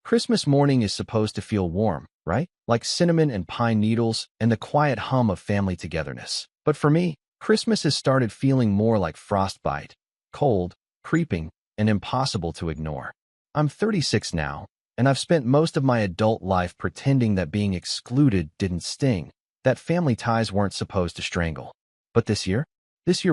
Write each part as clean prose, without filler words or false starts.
Christmas morning is supposed to feel warm, right? Like cinnamon and pine needles and the quiet hum of family togetherness. But for me, Christmas has started feeling more like frostbite, cold, creeping, and impossible to ignore. I'm 36 now, and I've spent most of my adult life pretending that being excluded didn't sting, that family ties weren't supposed to strangle. But this year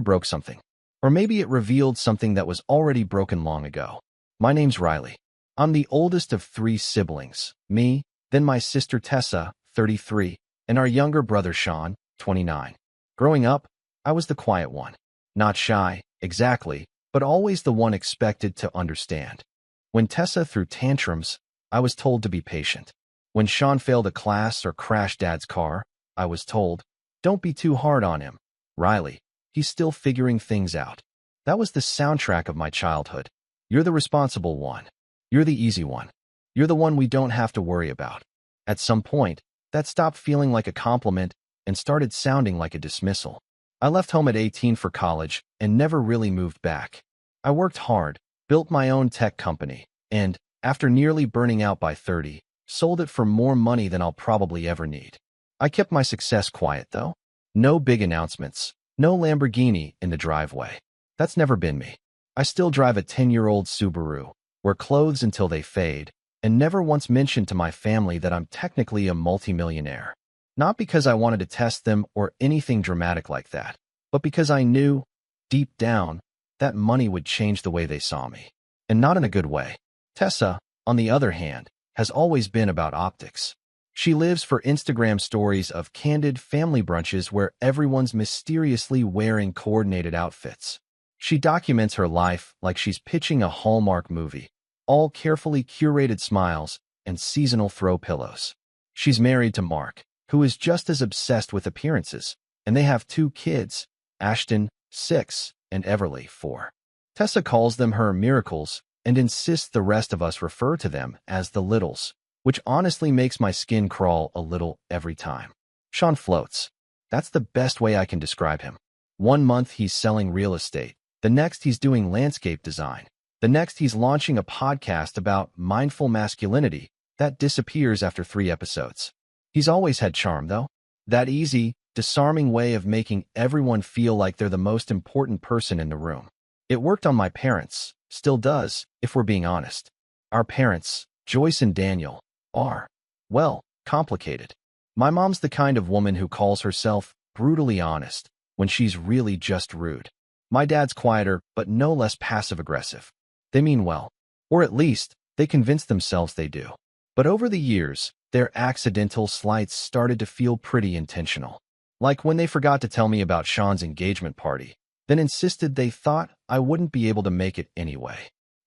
broke something. Or maybe it revealed something that was already broken long ago. My name's Riley. I'm the oldest of three siblings, me, then my sister Tessa, 33, and our younger brother Sean, 29. Growing up, I was the quiet one. Not shy, exactly, but always the one expected to understand. When Tessa threw tantrums, I was told to be patient. When Sean failed a class or crashed Dad's car, I was told, don't be too hard on him. Riley, he's still figuring things out. That was the soundtrack of my childhood. You're the responsible one. You're the easy one. You're the one we don't have to worry about. At some point, that stopped feeling like a compliment and started sounding like a dismissal. I left home at 18 for college and never really moved back. I worked hard, built my own tech company, and, after nearly burning out by 30, sold it for more money than I'll probably ever need. I kept my success quiet, though. No big announcements, no Lamborghini in the driveway. That's never been me. I still drive a 10-year-old Subaru, wear clothes until they fade, and never once mentioned to my family that I'm technically a multimillionaire. Not because I wanted to test them or anything dramatic like that, but because I knew, deep down, that money would change the way they saw me. And not in a good way. Tessa, on the other hand, has always been about optics. She lives for Instagram stories of candid family brunches where everyone's mysteriously wearing coordinated outfits. She documents her life like she's pitching a Hallmark movie, all carefully curated smiles and seasonal throw pillows. She's married to Mark, who is just as obsessed with appearances, and they have two kids, Ashton, 6, and Everly, 4. Tessa calls them her miracles and insists the rest of us refer to them as the littles, which honestly makes my skin crawl a little every time. Sean floats. That's the best way I can describe him. One month he's selling real estate. The next he's doing landscape design. The next he's launching a podcast about mindful masculinity that disappears after 3 episodes. He's always had charm, though. That easy, disarming way of making everyone feel like they're the most important person in the room. It worked on my parents, still does, if we're being honest. Our parents, Joyce and Daniel, are, well, complicated. My mom's the kind of woman who calls herself brutally honest when she's really just rude. My dad's quieter, but no less passive-aggressive. They mean well, or at least, they convince themselves they do. But over the years, their accidental slights started to feel pretty intentional. Like when they forgot to tell me about Sean's engagement party, then insisted they thought I wouldn't be able to make it anyway.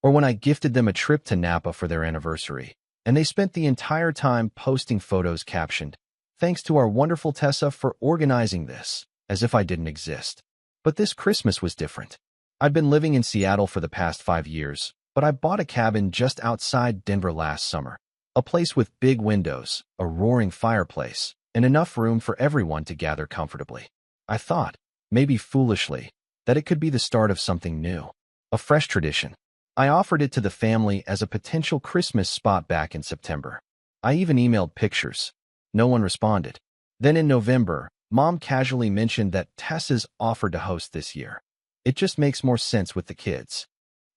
Or when I gifted them a trip to Napa for their anniversary, and they spent the entire time posting photos captioned, "Thanks to our wonderful Tessa for organizing this," as if I didn't exist. But this Christmas was different. I'd been living in Seattle for the past 5 years, but I bought a cabin just outside Denver last summer. A place with big windows, a roaring fireplace, and enough room for everyone to gather comfortably. I thought, maybe foolishly, that it could be the start of something new, a fresh tradition. I offered it to the family as a potential Christmas spot back in September. I even emailed pictures. No one responded. Then in November, Mom casually mentioned that Tessa's offered to host this year. It just makes more sense with the kids.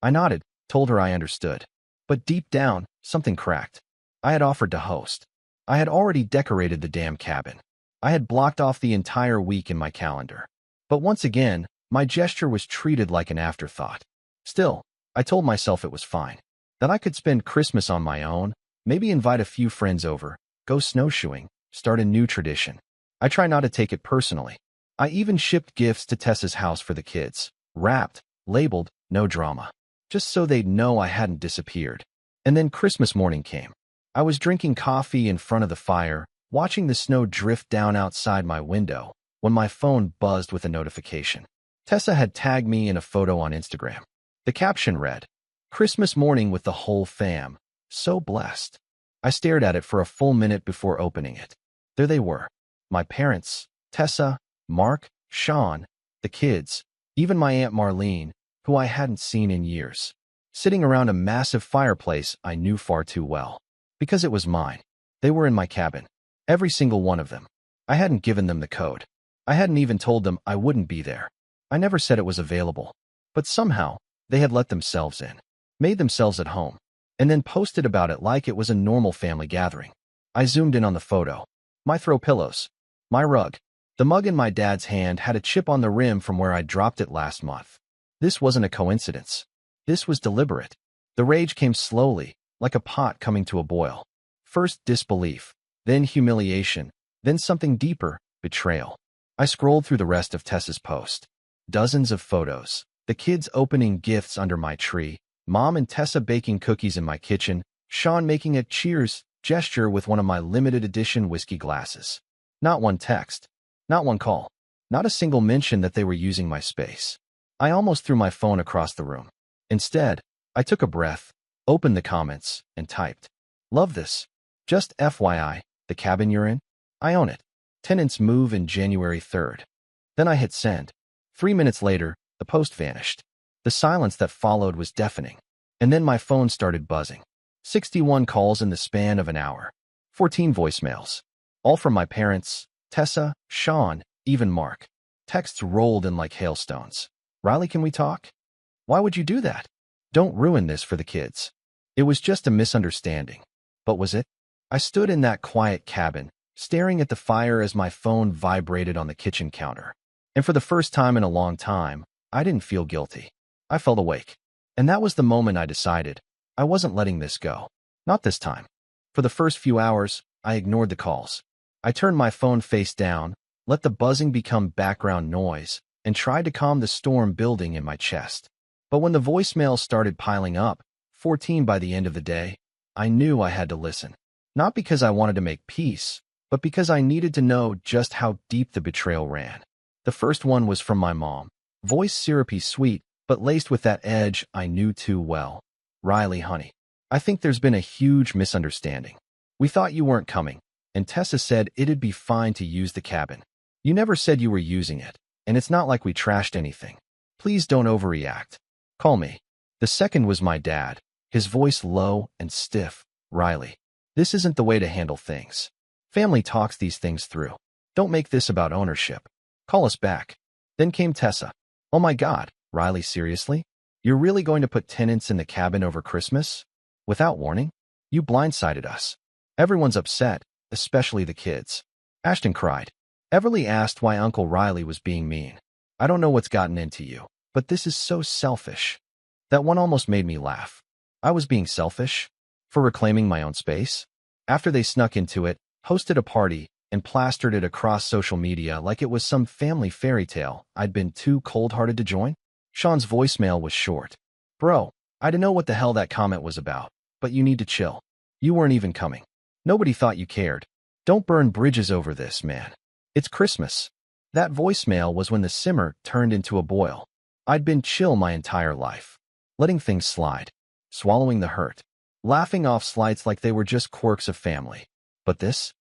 I nodded, told her I understood. But deep down, something cracked. I had offered to host. I had already decorated the damn cabin. I had blocked off the entire week in my calendar. But once again, my gesture was treated like an afterthought. Still, I told myself it was fine. That I could spend Christmas on my own, maybe invite a few friends over, go snowshoeing, start a new tradition. I try not to take it personally. I even shipped gifts to Tessa's house for the kids, wrapped, labeled, no drama, just so they'd know I hadn't disappeared. And then Christmas morning came. I was drinking coffee in front of the fire, watching the snow drift down outside my window, when my phone buzzed with a notification. Tessa had tagged me in a photo on Instagram. The caption read, "Christmas morning with the whole fam. So blessed." I stared at it for a full minute before opening it. There they were. My parents, Tessa, Mark, Sean, the kids, even my Aunt Marlene, who I hadn't seen in years, sitting around a massive fireplace I knew far too well. Because it was mine. They were in my cabin. Every single one of them. I hadn't given them the code. I hadn't even told them I wouldn't be there. I never said it was available. But somehow, they had let themselves in, made themselves at home, and then posted about it like it was a normal family gathering. I zoomed in on the photo. My throw pillows. My rug. The mug in my dad's hand had a chip on the rim from where I dropped it last month. This wasn't a coincidence. This was deliberate. The rage came slowly, like a pot coming to a boil. First disbelief, then humiliation, then something deeper, betrayal. I scrolled through the rest of Tessa's post. Dozens of photos. The kids opening gifts under my tree, Mom and Tessa baking cookies in my kitchen, Sean making a cheers gesture with one of my limited edition whiskey glasses. Not one text. Not one call. Not a single mention that they were using my space. I almost threw my phone across the room. Instead, I took a breath, opened the comments, and typed, "Love this. Just FYI, the cabin you're in? I own it. Tenants move in January 3rd. Then I hit send. 3 minutes later, the post vanished. The silence that followed was deafening. And then my phone started buzzing. 61 calls in the span of an hour. 14 voicemails. All from my parents, Tessa, Sean, even Mark. Texts rolled in like hailstones. "Riley, can we talk? Why would you do that? Don't ruin this for the kids." It was just a misunderstanding. But was it? I stood in that quiet cabin, staring at the fire as my phone vibrated on the kitchen counter. And for the first time in a long time, I didn't feel guilty. I felt awake. And that was the moment I decided I wasn't letting this go. Not this time. For the first few hours, I ignored the calls. I turned my phone face down, let the buzzing become background noise, and tried to calm the storm building in my chest. But when the voicemails started piling up, 14 by the end of the day, I knew I had to listen. Not because I wanted to make peace, but because I needed to know just how deep the betrayal ran. The first one was from my mom. Voice syrupy sweet, but laced with that edge I knew too well. "Riley, honey, I think there's been a huge misunderstanding. We thought you weren't coming, and Tessa said it'd be fine to use the cabin. You never said you were using it, and it's not like we trashed anything. Please don't overreact. Call me." The second was my dad, his voice low and stiff. "Riley, this isn't the way to handle things. Family talks these things through. Don't make this about ownership. Call us back." Then came Tessa. "Oh my God, Riley, seriously? You're really going to put tenants in the cabin over Christmas? Without warning? You blindsided us. Everyone's upset, especially the kids." Ashton cried. "Everly asked why Uncle Riley was being mean. I don't know what's gotten into you, but this is so selfish." That one almost made me laugh. I was being selfish? For reclaiming my own space? After they snuck into it, hosted a party, and plastered it across social media like it was some family fairy tale I'd been too cold-hearted to join? Sean's voicemail was short. "Bro, I don't know what the hell that comment was about, but you need to chill. You weren't even coming. Nobody thought you cared. Don't burn bridges over this, man. It's Christmas." That voicemail was when the simmer turned into a boil. I'd been chill my entire life, letting things slide, swallowing the hurt, laughing off slights like they were just quirks of family. But this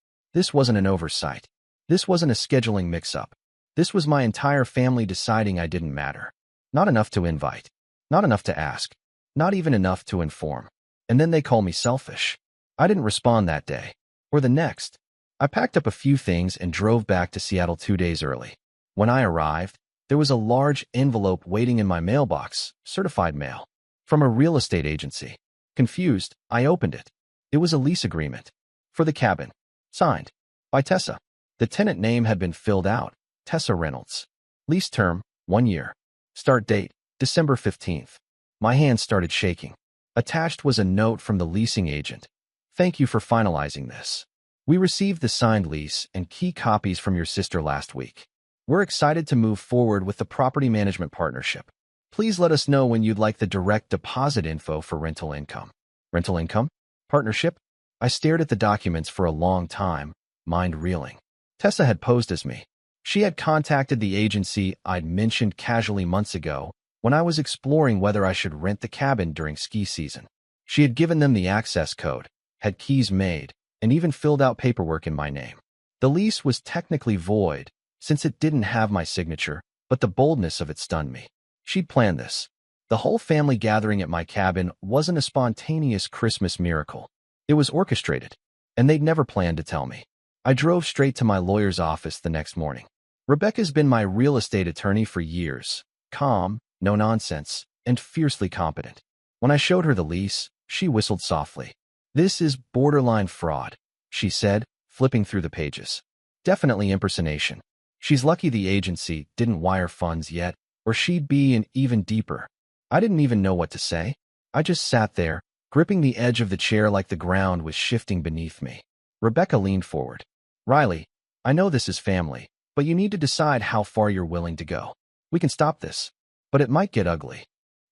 wasn't an oversight. This wasn't a scheduling mix-up. This was my entire family deciding I didn't matter. Not enough to invite. Not enough to ask. Not even enough to inform. And then they call me selfish. I didn't respond that day. Or the next. I packed up a few things and drove back to Seattle 2 days early. When I arrived, there was a large envelope waiting in my mailbox, certified mail, from a real estate agency. Confused, I opened it. It was a lease agreement. For the cabin. Signed. By Tessa. The tenant name had been filled out. Tessa Reynolds. Lease term, 1 year. Start date, December 15th. My hands started shaking. Attached was a note from the leasing agent. "Thank you for finalizing this. We received the signed lease and key copies from your sister last week. We're excited to move forward with the property management partnership. Please let us know when you'd like the direct deposit info for rental income." Rental income? Partnership? I stared at the documents for a long time, mind reeling. Tessa had posed as me. She had contacted the agency I'd mentioned casually months ago when I was exploring whether I should rent the cabin during ski season. She had given them the access code, had keys made, and even filled out paperwork in my name. The lease was technically void, since it didn't have my signature, but the boldness of it stunned me. She'd planned this. The whole family gathering at my cabin wasn't a spontaneous Christmas miracle. It was orchestrated, and they'd never planned to tell me. I drove straight to my lawyer's office the next morning. Rebecca's been my real estate attorney for years, calm, no nonsense, and fiercely competent. When I showed her the lease, she whistled softly. "This is borderline fraud," she said, flipping through the pages. "Definitely impersonation. She's lucky the agency didn't wire funds yet, or she'd be in even deeper." I didn't even know what to say. I just sat there, gripping the edge of the chair like the ground was shifting beneath me. Rebecca leaned forward. "Riley, I know this is family, but you need to decide how far you're willing to go. We can stop this, but it might get ugly."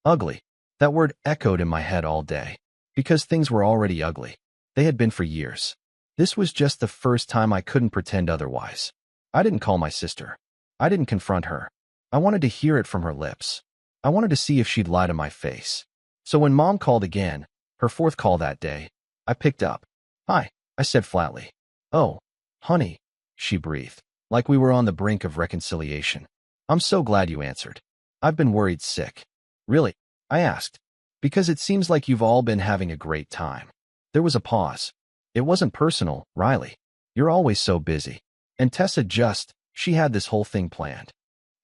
Ugly. That word echoed in my head all day. Because things were already ugly. They had been for years. This was just the first time I couldn't pretend otherwise. I didn't call my sister. I didn't confront her. I wanted to hear it from her lips. I wanted to see if she'd lie to my face. So when Mom called again, her fourth call that day, I picked up. "Hi," I said flatly. "Oh, honey," she breathed, like we were on the brink of reconciliation. "I'm so glad you answered. I've been worried sick." "Really?" I asked. "Because it seems like you've all been having a great time." There was a pause. "It wasn't personal, Riley. You're always so busy. And Tessa she had this whole thing planned."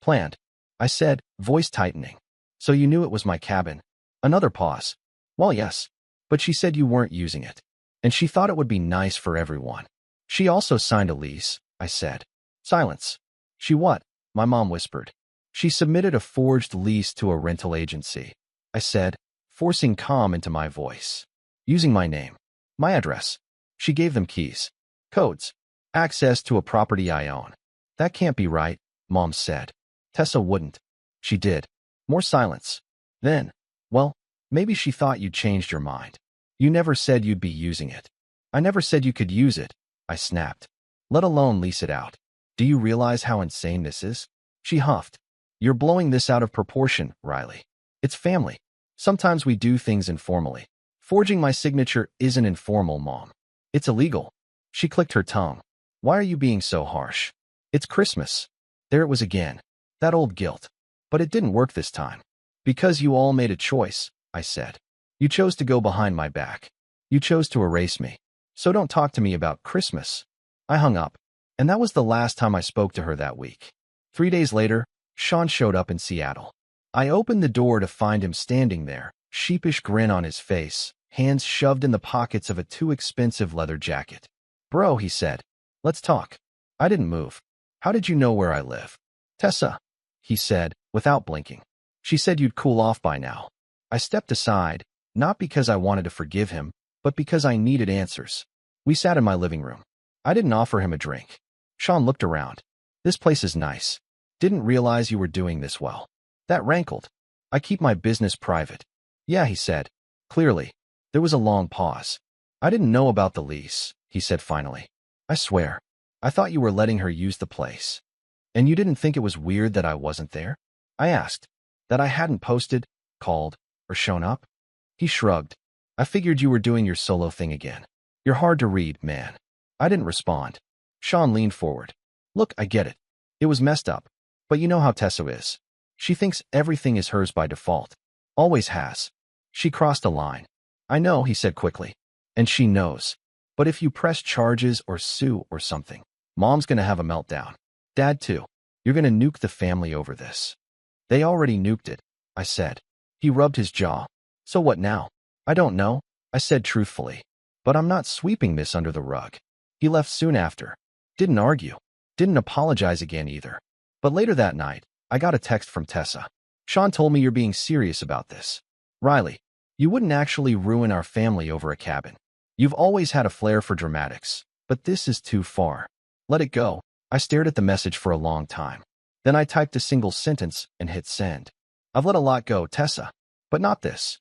"Planned?" I said, voice tightening. "So you knew it was my cabin?" Another pause. "Well, yes. But she said you weren't using it. And she thought it would be nice for everyone." "She also signed a lease," I said. Silence. "She what?" my mom whispered. "She submitted a forged lease to a rental agency," I said, forcing calm into my voice. "Using my name. My address. She gave them keys. Codes. Access to a property I own." "That can't be right," Mom said. "Tessa wouldn't." "She did." More silence. Then, "Well, maybe she thought you'd changed your mind. You never said you'd be using it." "I never said you could use it," I snapped. "Let alone lease it out. Do you realize how insane this is?" She huffed. "You're blowing this out of proportion, Riley. It's family. Sometimes we do things informally. Forging my signature isn't informal, Mom. It's illegal." She clicked her tongue. "Why are you being so harsh? It's Christmas." There it was again. That old guilt. But it didn't work this time. "Because you all made a choice," I said. "You chose to go behind my back. You chose to erase me. So don't talk to me about Christmas." I hung up. And that was the last time I spoke to her that week. 3 days later, Sean showed up in Seattle. I opened the door to find him standing there, sheepish grin on his face, hands shoved in the pockets of a too expensive leather jacket. "Bro," he said. "Let's talk." I didn't move. "How did you know where I live?" "Tessa," he said, without blinking. "She said you'd cool off by now." I stepped aside, not because I wanted to forgive him, but because I needed answers. We sat in my living room. I didn't offer him a drink. Sean looked around. "This place is nice. Didn't realize you were doing this well." That rankled. "I keep my business private." "Yeah," he said. Clearly. There was a long pause. "I didn't know about the lease," he said finally. "I swear. I thought you were letting her use the place." "And you didn't think it was weird that I wasn't there?" I asked. "That I hadn't posted, called, or shown up?" He shrugged. "I figured you were doing your solo thing again. You're hard to read, man." I didn't respond. Sean leaned forward. "Look, I get it. It was messed up. But you know how Tessa is. She thinks everything is hers by default. Always has. She crossed a line." "I know," he said quickly. "And she knows. But if you press charges or sue or something, Mom's gonna have a meltdown. Dad too. You're gonna nuke the family over this." "They already nuked it," I said. He rubbed his jaw. "So what now?" "I don't know," I said truthfully. "But I'm not sweeping this under the rug." He left soon after. Didn't argue. Didn't apologize again either. But later that night, I got a text from Tessa. "Sean told me you're being serious about this. Riley, you wouldn't actually ruin our family over a cabin. You've always had a flair for dramatics, but this is too far. Let it go." I stared at the message for a long time. Then I typed a single sentence and hit send. "I've let a lot go, Tessa, but not this."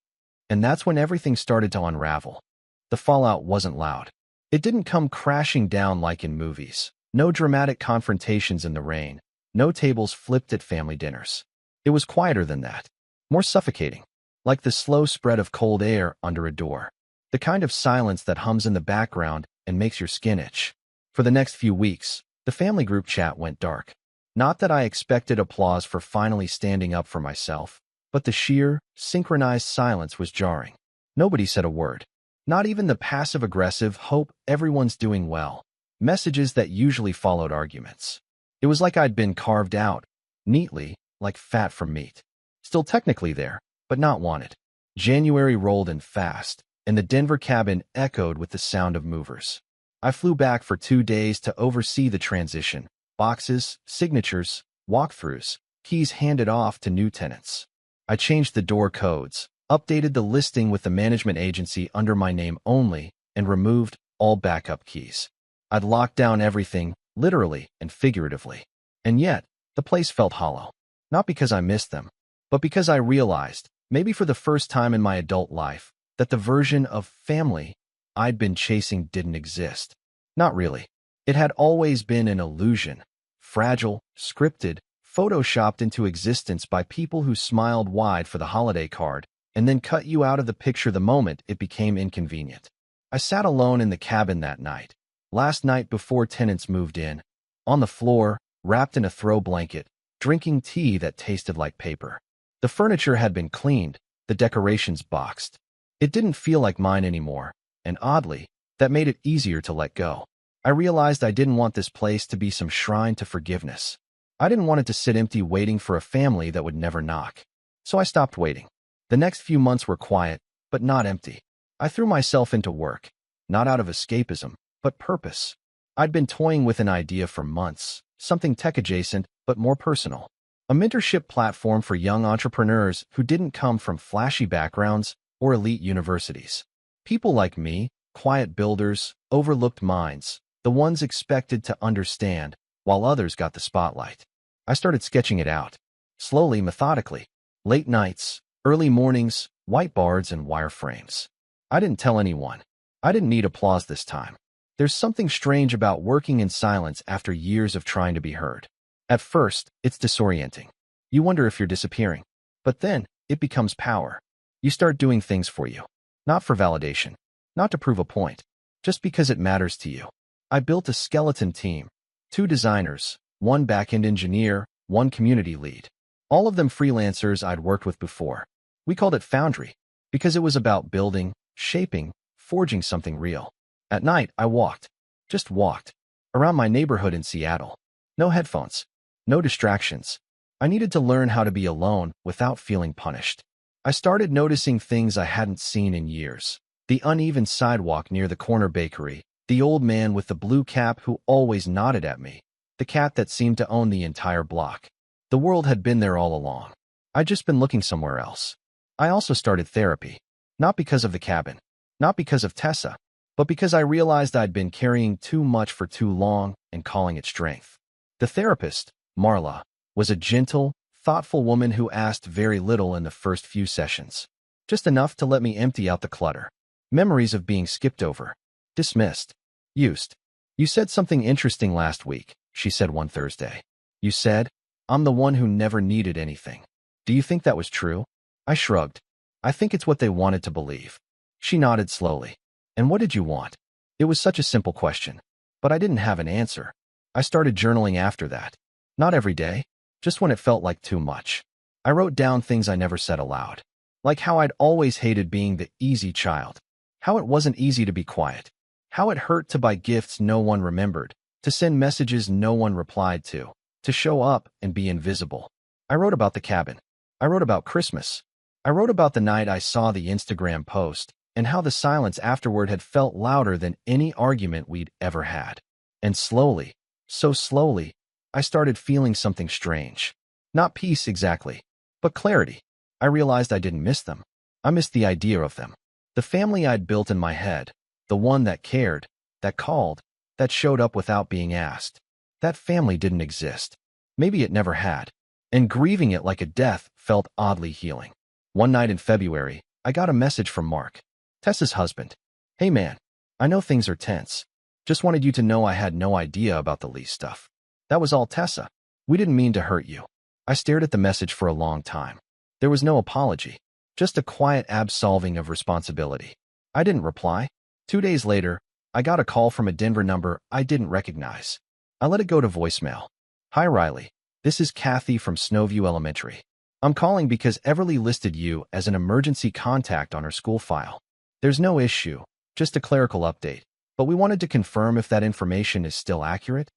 And that's when everything started to unravel. The fallout wasn't loud. It didn't come crashing down like in movies. No dramatic confrontations in the rain. No tables flipped at family dinners. It was quieter than that. More suffocating. Like the slow spread of cold air under a door. The kind of silence that hums in the background and makes your skin itch. For the next few weeks, the family group chat went dark. Not that I expected applause for finally standing up for myself, but the sheer, synchronized silence was jarring. Nobody said a word. Not even the passive-aggressive "hope everyone's doing well" messages that usually followed arguments. It was like I'd been carved out, neatly, like fat from meat. Still technically there, but not wanted. January rolled in fast, and the Denver cabin echoed with the sound of movers. I flew back for 2 days to oversee the transition. Boxes, signatures, walkthroughs, keys handed off to new tenants. I changed the door codes, updated the listing with the management agency under my name only, and removed all backup keys. I'd locked down everything, literally and figuratively. And yet, the place felt hollow. Not because I missed them, but because I realized, maybe for the first time in my adult life, that the version of family I'd been chasing didn't exist. Not really. It had always been an illusion. Fragile, scripted, photoshopped into existence by people who smiled wide for the holiday card and then cut you out of the picture the moment it became inconvenient. I sat alone in the cabin that night, last night before tenants moved in, on the floor, wrapped in a throw blanket, drinking tea that tasted like paper. The furniture had been cleaned, the decorations boxed. It didn't feel like mine anymore, and oddly, that made it easier to let go. I realized I didn't want this place to be some shrine to forgiveness. I didn't want it to sit empty waiting for a family that would never knock. So I stopped waiting. The next few months were quiet, but not empty. I threw myself into work, not out of escapism, but purpose. I'd been toying with an idea for months, something tech-adjacent, but more personal. A mentorship platform for young entrepreneurs who didn't come from flashy backgrounds or elite universities. People like me, quiet builders, overlooked minds, the ones expected to understand, while others got the spotlight. I started sketching it out, slowly, methodically. Late nights, early mornings, whiteboards and wireframes. I didn't tell anyone. I didn't need applause this time. There's something strange about working in silence after years of trying to be heard. At first, it's disorienting. You wonder if you're disappearing. But then, it becomes power. You start doing things for you. Not for validation. Not to prove a point. Just because it matters to you. I built a skeleton team. 2 designers, 1 back-end engineer, 1 community lead. All of them freelancers I'd worked with before. We called it Foundry, because it was about building, shaping, forging something real. At night, I walked. Just walked. Around my neighborhood in Seattle. No headphones. No distractions. I needed to learn how to be alone without feeling punished. I started noticing things I hadn't seen in years. The uneven sidewalk near the corner bakery, the old man with the blue cap who always nodded at me, the cat that seemed to own the entire block. The world had been there all along. I'd just been looking somewhere else. I also started therapy. Not because of the cabin. Not because of Tessa. But because I realized I'd been carrying too much for too long and calling it strength. The therapist, Marla, was a gentle, thoughtful woman who asked very little in the first few sessions. Just enough to let me empty out the clutter. Memories of being skipped over. Dismissed. Used. "You said something interesting last week," she said one Thursday. "You said, 'I'm the one who never needed anything.' Do you think that was true?" I shrugged. "I think it's what they wanted to believe." She nodded slowly. "And what did you want?" It was such a simple question. But I didn't have an answer. I started journaling after that. Not every day, just when it felt like too much. I wrote down things I never said aloud. Like how I'd always hated being the easy child. How it wasn't easy to be quiet. How it hurt to buy gifts no one remembered, to send messages no one replied to show up and be invisible. I wrote about the cabin. I wrote about Christmas. I wrote about the night I saw the Instagram post, and how the silence afterward had felt louder than any argument we'd ever had. And slowly, so slowly, I started feeling something strange. Not peace exactly, but clarity. I realized I didn't miss them. I missed the idea of them. The family I'd built in my head, the one that cared, that called, that showed up without being asked. That family didn't exist. Maybe it never had. And grieving it like a death felt oddly healing. One night in February, I got a message from Mark, Tessa's husband. "Hey man, I know things are tense. Just wanted you to know I had no idea about the lease stuff." That was all, Tessa. "We didn't mean to hurt you." I stared at the message for a long time. There was no apology, just a quiet absolving of responsibility. I didn't reply. 2 days later, I got a call from a Denver number I didn't recognize. I let it go to voicemail. "Hi Riley, this is Kathy from Snowview Elementary. I'm calling because Everly listed you as an emergency contact on her school file. There's no issue, Just a clerical update. But we wanted to confirm if that information is still accurate.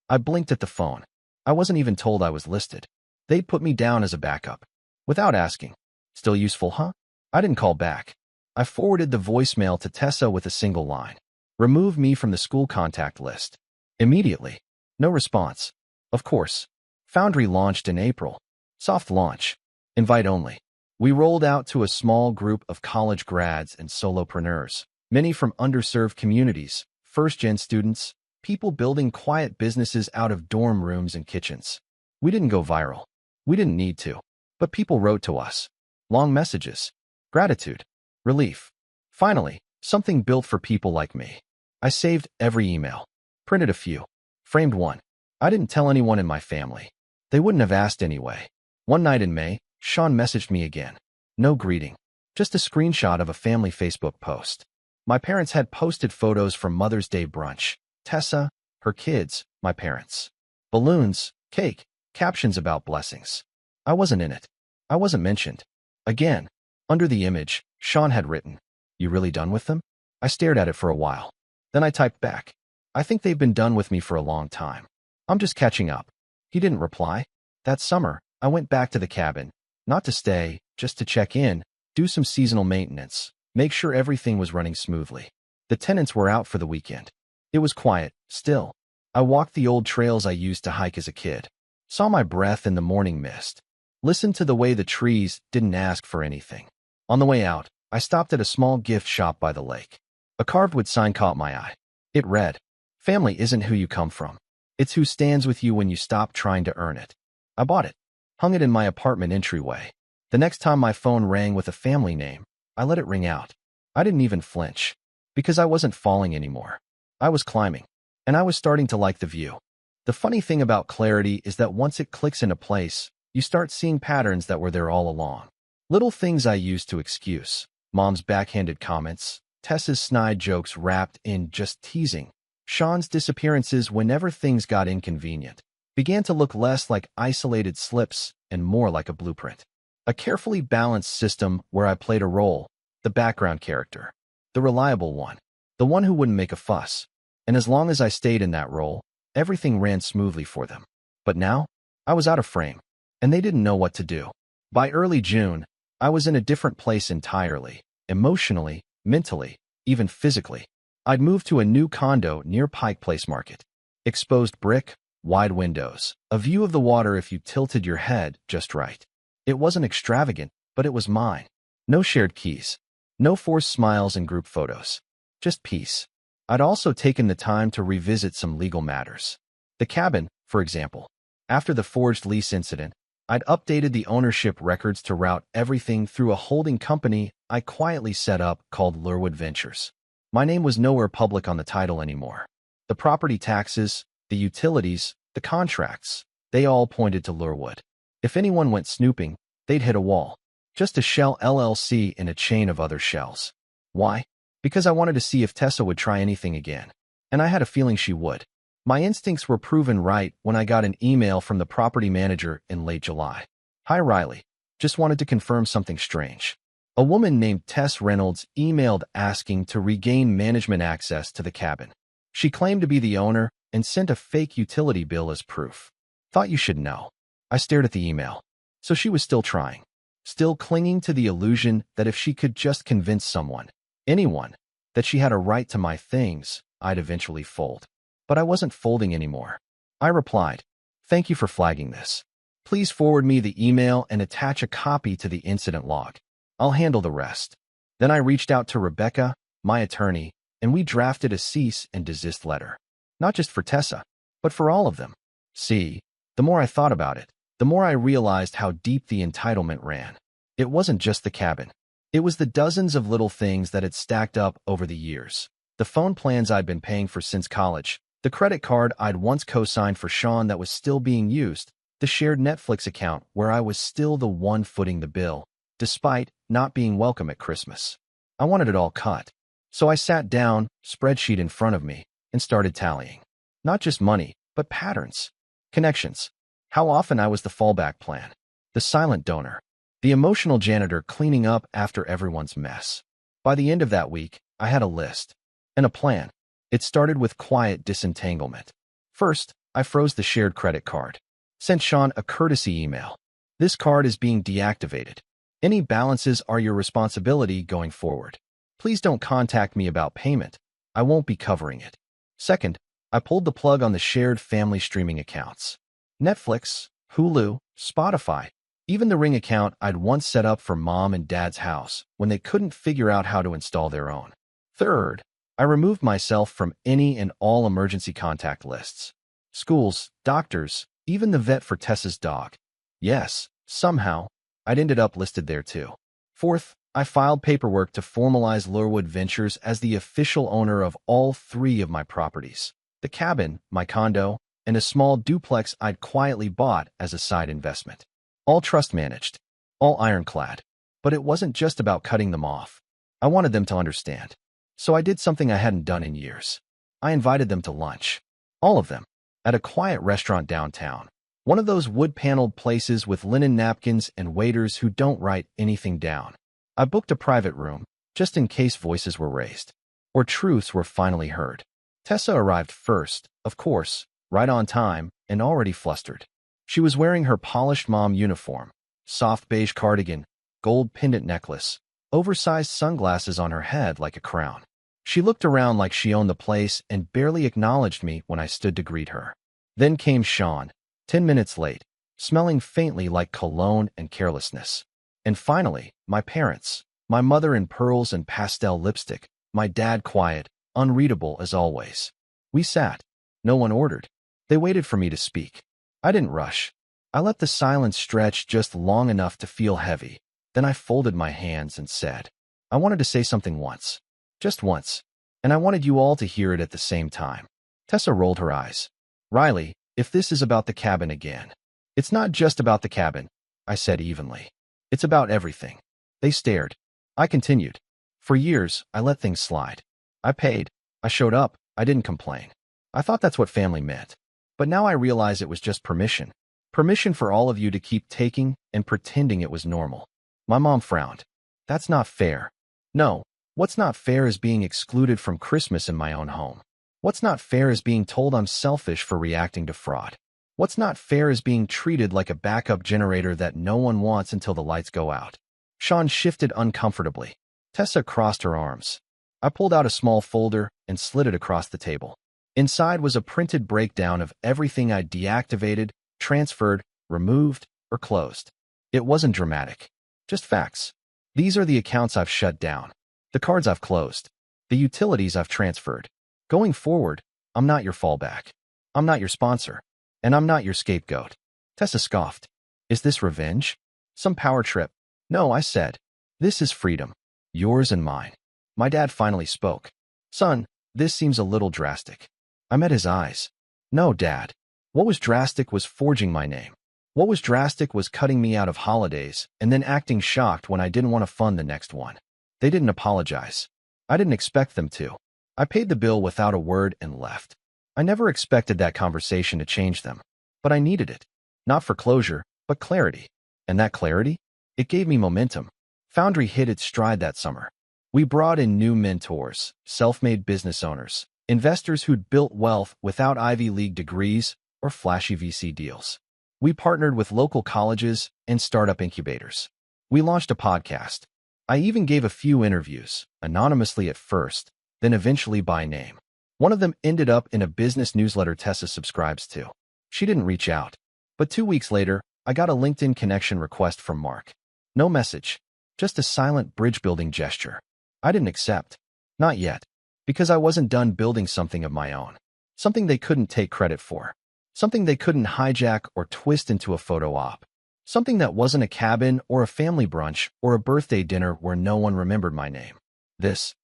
I blinked at the phone. I wasn't even told I was listed. They'd put me down as a backup. Without asking. Still useful, huh? I didn't call back. I forwarded the voicemail to Tessa with a single line. Remove me from the school contact list. Immediately. No response. Of course. Foundry launched in April. Soft launch. Invite only. We rolled out to a small group of college grads and solopreneurs, many from underserved communities, first-gen students, people building quiet businesses out of dorm rooms and kitchens. We didn't go viral. We didn't need to. But people wrote to us. Long messages. Gratitude. Relief. Finally, something built for people like me. I saved every email. Printed a few. Framed one. I didn't tell anyone in my family. They wouldn't have asked anyway. One night in May, Sean messaged me again. No greeting. Just a screenshot of a family Facebook post. My parents had posted photos from Mother's Day brunch. Tessa, her kids, my parents. Balloons, cake, captions about blessings. I wasn't in it. I wasn't mentioned. Again, under the image, Sean had written, "You really done with them?" I stared at it for a while. Then I typed back, "I think they've been done with me for a long time. I'm just catching up." He didn't reply. That summer, I went back to the cabin, not to stay, just to check in, do some seasonal maintenance, make sure everything was running smoothly. The tenants were out for the weekend. It was quiet, still. I walked the old trails I used to hike as a kid, saw my breath in the morning mist, listened to the way the trees didn't ask for anything. On the way out, I stopped at a small gift shop by the lake. A carved wood sign caught my eye. It read, "Family isn't who you come from. It's who stands with you when you stop trying to earn it." I bought it, hung it in my apartment entryway. The next time my phone rang with a family name, I let it ring out. I didn't even flinch, because I wasn't falling anymore. I was climbing, and I was starting to like the view. The funny thing about clarity is that once it clicks into place, you start seeing patterns that were there all along. Little things I used to excuse. Mom's backhanded comments, Tessa's snide jokes wrapped in just teasing, Sean's disappearances whenever things got inconvenient, began to look less like isolated slips and more like a blueprint. A carefully balanced system where I played a role, the background character, the reliable one, the one who wouldn't make a fuss. And as long as I stayed in that role, everything ran smoothly for them. But now, I was out of frame, and they didn't know what to do. By early June, I was in a different place entirely, emotionally, mentally, even physically. I'd moved to a new condo near Pike Place Market. Exposed brick, wide windows, a view of the water if you tilted your head just right. It wasn't extravagant, but it was mine. No shared keys. No forced smiles and group photos. Just peace. I'd also taken the time to revisit some legal matters. The cabin, for example. After the forged lease incident, I'd updated the ownership records to route everything through a holding company I quietly set up called Lurwood Ventures. My name was nowhere public on the title anymore. The property taxes, the utilities, the contracts, they all pointed to Lurwood. If anyone went snooping, they'd hit a wall. Just a shell LLC in a chain of other shells. Why? Because I wanted to see if Tessa would try anything again. And I had a feeling she would. My instincts were proven right when I got an email from the property manager in late July. "Hi Riley. Just wanted to confirm something strange." A woman named Tess Reynolds emailed asking to regain management access to the cabin. She claimed to be the owner and sent a fake utility bill as proof. Thought you should know. I stared at the email. So she was still trying. Still clinging to the illusion that if she could just convince someone, anyone, that she had a right to my things, I'd eventually fold. But I wasn't folding anymore. I replied, "Thank you for flagging this. Please forward me the email and attach a copy to the incident log. I'll handle the rest." Then I reached out to Rebecca, my attorney, and we drafted a cease and desist letter. Not just for Tessa, but for all of them. See, the more I thought about it, the more I realized how deep the entitlement ran. It wasn't just the cabin. It was the dozens of little things that had stacked up over the years. The phone plans I'd been paying for since college, the credit card I'd once co-signed for Sean that was still being used, the shared Netflix account where I was still the one footing the bill, despite not being welcome at Christmas. I wanted it all cut. So I sat down, spreadsheet in front of me, and started tallying. Not just money, but patterns. Connections. How often I was the fallback plan. The silent donor. The emotional janitor cleaning up after everyone's mess. By the end of that week, I had a list and a plan. It started with quiet disentanglement. First, I froze the shared credit card. Sent Sean a courtesy email. This card is being deactivated. Any balances are your responsibility going forward. Please don't contact me about payment. I won't be covering it. Second, I pulled the plug on the shared family streaming accounts. Netflix, Hulu, Spotify, even the Ring account I'd once set up for Mom and Dad's house when they couldn't figure out how to install their own. Third, I removed myself from any and all emergency contact lists. Schools, doctors, even the vet for Tessa's dog. Yes, somehow, I'd ended up listed there too. Fourth, I filed paperwork to formalize Lurewood Ventures as the official owner of all 3 of my properties. The cabin, my condo, and a small duplex I'd quietly bought as a side investment. All trust managed, all ironclad. But it wasn't just about cutting them off. I wanted them to understand. So I did something I hadn't done in years. I invited them to lunch. All of them. At a quiet restaurant downtown. One of those wood-paneled places with linen napkins and waiters who don't write anything down. I booked a private room, just in case voices were raised. Or truths were finally heard. Tessa arrived first, of course, right on time, and already flustered. She was wearing her polished mom uniform, soft beige cardigan, gold pendant necklace, oversized sunglasses on her head like a crown. She looked around like she owned the place and barely acknowledged me when I stood to greet her. Then came Sean, 10 minutes late, smelling faintly like cologne and carelessness. And finally, my parents, my mother in pearls and pastel lipstick, my dad quiet, unreadable as always. We sat. No one ordered. They waited for me to speak. I didn't rush. I let the silence stretch just long enough to feel heavy. Then I folded my hands and said, I wanted to say something once. Just once. And I wanted you all to hear it at the same time. Tessa rolled her eyes. Riley, if this is about the cabin again. It's not just about the cabin, I said evenly. It's about everything. They stared. I continued. For years, I let things slide. I paid. I showed up. I didn't complain. I thought that's what family meant. But now I realize it was just permission. Permission for all of you to keep taking and pretending it was normal. My mom frowned. That's not fair. No, what's not fair is being excluded from Christmas in my own home. What's not fair is being told I'm selfish for reacting to fraud. What's not fair is being treated like a backup generator that no one wants until the lights go out. Sean shifted uncomfortably. Tessa crossed her arms. I pulled out a small folder and slid it across the table. Inside was a printed breakdown of everything I deactivated, transferred, removed, or closed. It wasn't dramatic. Just facts. These are the accounts I've shut down. The cards I've closed. The utilities I've transferred. Going forward, I'm not your fallback. I'm not your sponsor. And I'm not your scapegoat. Tessa scoffed. Is this revenge? Some power trip? No, I said. This is freedom. Yours and mine. My dad finally spoke. Son, this seems a little drastic. I met his eyes. No, Dad. What was drastic was forging my name. What was drastic was cutting me out of holidays and then acting shocked when I didn't want to fund the next one. They didn't apologize. I didn't expect them to. I paid the bill without a word and left. I never expected that conversation to change them. But I needed it. Not for closure, but clarity. And that clarity? It gave me momentum. Foundry hit its stride that summer. We brought in new mentors, self-made business owners, investors who'd built wealth without Ivy League degrees or flashy VC deals. We partnered with local colleges and startup incubators. We launched a podcast. I even gave a few interviews, anonymously at first, then eventually by name. One of them ended up in a business newsletter Tessa subscribes to. She didn't reach out. But 2 weeks later, I got a LinkedIn connection request from Mark. No message, just a silent bridge-building gesture. I didn't accept. Not yet. Because I wasn't done building something of my own. Something they couldn't take credit for. Something they couldn't hijack or twist into a photo op. Something that wasn't a cabin or a family brunch or a birthday dinner where no one remembered my name. This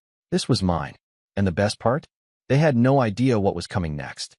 was mine. And the best part? They had no idea what was coming next.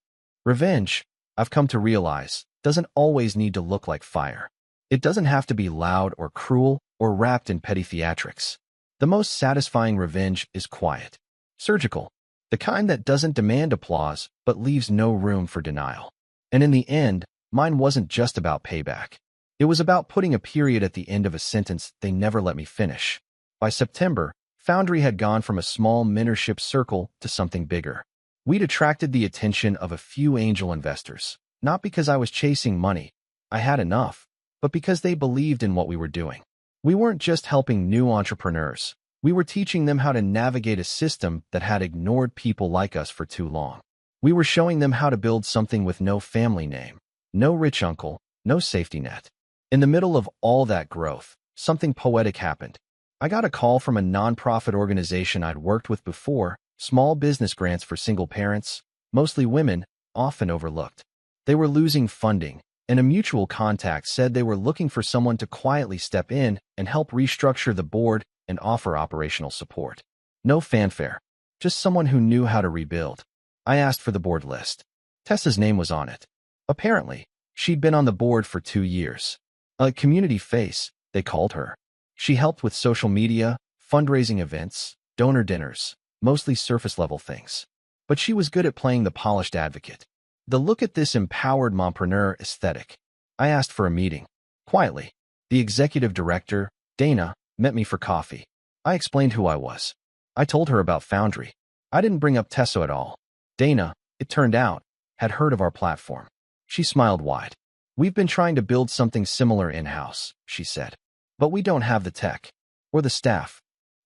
Revenge, I've come to realize, doesn't always need to look like fire. It doesn't have to be loud or cruel or wrapped in petty theatrics. The most satisfying revenge is quiet. Surgical. The kind that doesn't demand applause but leaves no room for denial. And in the end, mine wasn't just about payback. It was about putting a period at the end of a sentence they never let me finish. By September, Foundry had gone from a small mentorship circle to something bigger. We'd attracted the attention of a few angel investors, not because I was chasing money. I had enough, but because they believed in what we were doing. We weren't just helping new entrepreneurs. We were teaching them how to navigate a system that had ignored people like us for too long. We were showing them how to build something with no family name, no rich uncle, no safety net. In the middle of all that growth, something poetic happened. I got a call from a nonprofit organization I'd worked with before, small business grants for single parents, mostly women, often overlooked. They were losing funding, and a mutual contact said they were looking for someone to quietly step in and help restructure the board and offer operational support. No fanfare, just someone who knew how to rebuild. I asked for the board list. Tessa's name was on it. Apparently, she'd been on the board for 2 years. A community face, they called her. She helped with social media, fundraising events, donor dinners, mostly surface-level things. But she was good at playing the polished advocate. The look at this empowered mompreneur aesthetic. I asked for a meeting. Quietly, the executive director, Dana, met me for coffee. I explained who I was. I told her about Foundry. I didn't bring up Tessa at all. Dana, it turned out, had heard of our platform. She smiled wide. We've been trying to build something similar in-house, she said. But we don't have the tech or the staff.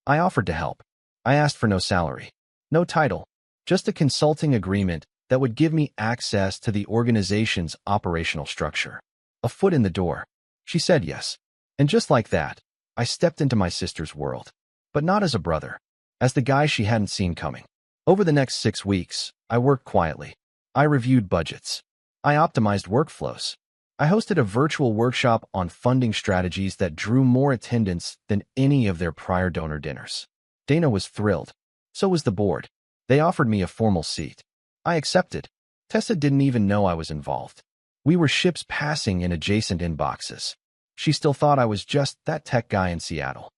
I offered to help. I asked for no salary, no title, just a consulting agreement that would give me access to the organization's operational structure. A foot in the door. She said yes. And just like that, I stepped into my sister's world. But not as a brother, as the guy she hadn't seen coming. Over the next 6 weeks, I worked quietly. I reviewed budgets. I optimized workflows. I hosted a virtual workshop on funding strategies that drew more attendance than any of their prior donor dinners. Dana was thrilled. So was the board. They offered me a formal seat. I accepted. Tessa didn't even know I was involved. We were ships passing in adjacent inboxes. She still thought I was just that tech guy in Seattle.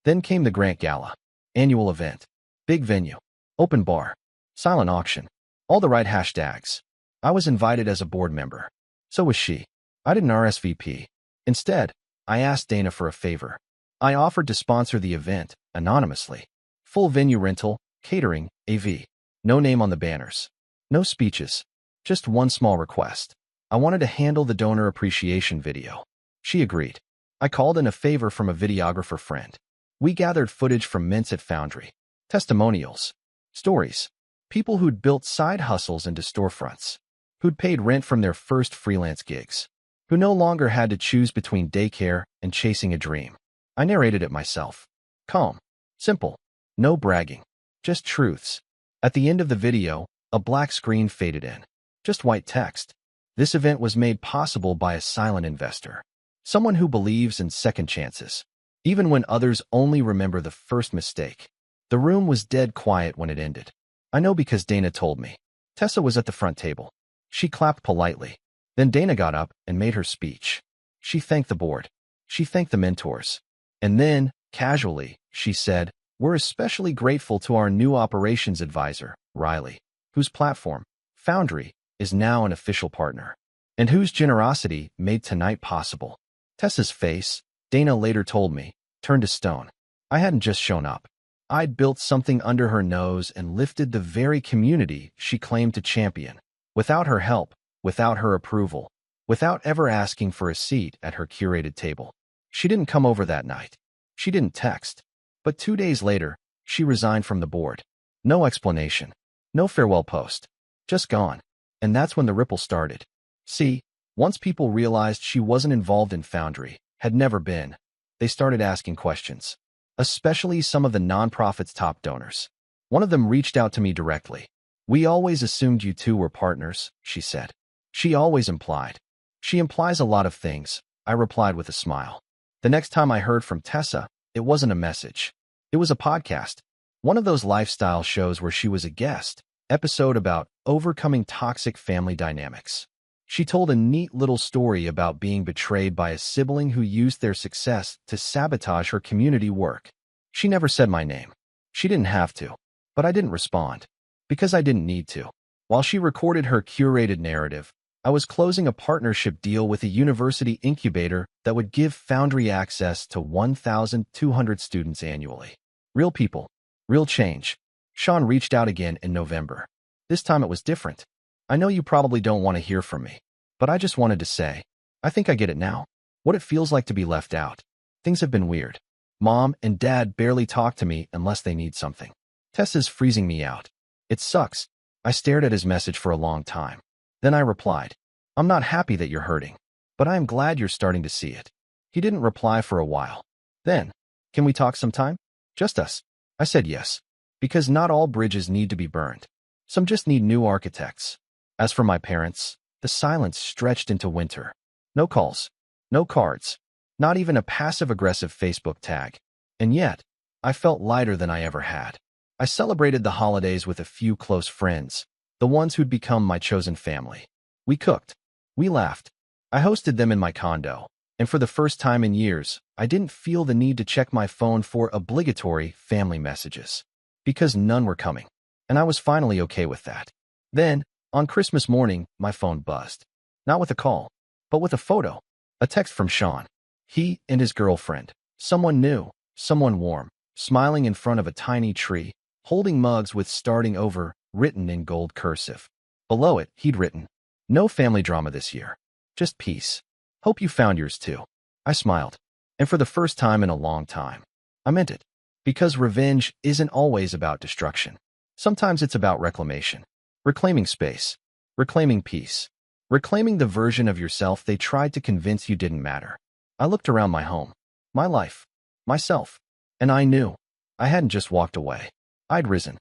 Then came the Grant Gala. Annual event. Big venue. Open bar. Silent auction. All the right hashtags. I was invited as a board member. So was she. I didn't RSVP. Instead, I asked Dana for a favor. I offered to sponsor the event, anonymously. Full venue rental, catering, AV. No name on the banners. No speeches. Just one small request. I wanted to handle the donor appreciation video. She agreed. I called in a favor from a videographer friend. We gathered footage from mints at Foundry. Testimonials. Stories. People who'd built side hustles into storefronts. Who'd paid rent from their first freelance gigs. Who no longer had to choose between daycare and chasing a dream. I narrated it myself. Calm. Simple. No bragging. Just truths. At the end of the video, a black screen faded in. Just white text. This event was made possible by a silent investor. Someone who believes in second chances. Even when others only remember the first mistake. The room was dead quiet when it ended. I know because Dana told me. Tessa was at the front table. She clapped politely. Then Dana got up and made her speech. She thanked the board. She thanked the mentors. And then, casually, she said, "We're especially grateful to our new operations advisor, Riley, whose platform, Foundry, is now an official partner, and whose generosity made tonight possible." Tessa's face, Dana later told me, turned to stone. I hadn't just shown up. I'd built something under her nose and lifted the very community she claimed to champion. Without her help, without her approval, without ever asking for a seat at her curated table. She didn't come over that night. She didn't text. But 2 days later, she resigned from the board. No explanation. No farewell post. Just gone. And that's when the ripple started. See, once people realized she wasn't involved in Foundry, had never been, they started asking questions. Especially some of the nonprofit's top donors. One of them reached out to me directly. "We always assumed you two were partners," she said. She always implied. She implies a lot of things, I replied with a smile. The next time I heard from Tessa, it wasn't a message. It was a podcast. One of those lifestyle shows where she was a guest, episode about overcoming toxic family dynamics. She told a neat little story about being betrayed by a sibling who used their success to sabotage her community work. She never said my name. She didn't have to. But I didn't respond. Because I didn't need to. While she recorded her curated narrative, I was closing a partnership deal with a university incubator that would give Foundry access to 1,200 students annually. Real people. Real change. Sean reached out again in November. This time it was different. I know you probably don't want to hear from me, but I just wanted to say, I think I get it now. What it feels like to be left out. Things have been weird. Mom and Dad barely talk to me unless they need something. Tessa's freezing me out. It sucks. I stared at his message for a long time. Then I replied, I'm not happy that you're hurting, but I am glad you're starting to see it. He didn't reply for a while. Then, can we talk sometime? Just us. I said yes, because not all bridges need to be burned. Some just need new architects. As for my parents, the silence stretched into winter. No calls, no cards, not even a passive-aggressive Facebook tag. And yet, I felt lighter than I ever had. I celebrated the holidays with a few close friends, the ones who'd become my chosen family. We cooked. We laughed. I hosted them in my condo, and for the first time in years, I didn't feel the need to check my phone for obligatory family messages, because none were coming, and I was finally okay with that. Then, on Christmas morning, my phone buzzed. Not with a call, but with a photo. A text from Sean. He and his girlfriend. Someone new, someone warm, smiling in front of a tiny tree, holding mugs with "starting over" written in gold cursive. Below it, he'd written, no family drama this year. Just peace. Hope you found yours too. I smiled. And for the first time in a long time, I meant it. Because revenge isn't always about destruction. Sometimes it's about reclamation. Reclaiming space. Reclaiming peace. Reclaiming the version of yourself they tried to convince you didn't matter. I looked around my home, my life, myself, and I knew I hadn't just walked away. I'd risen.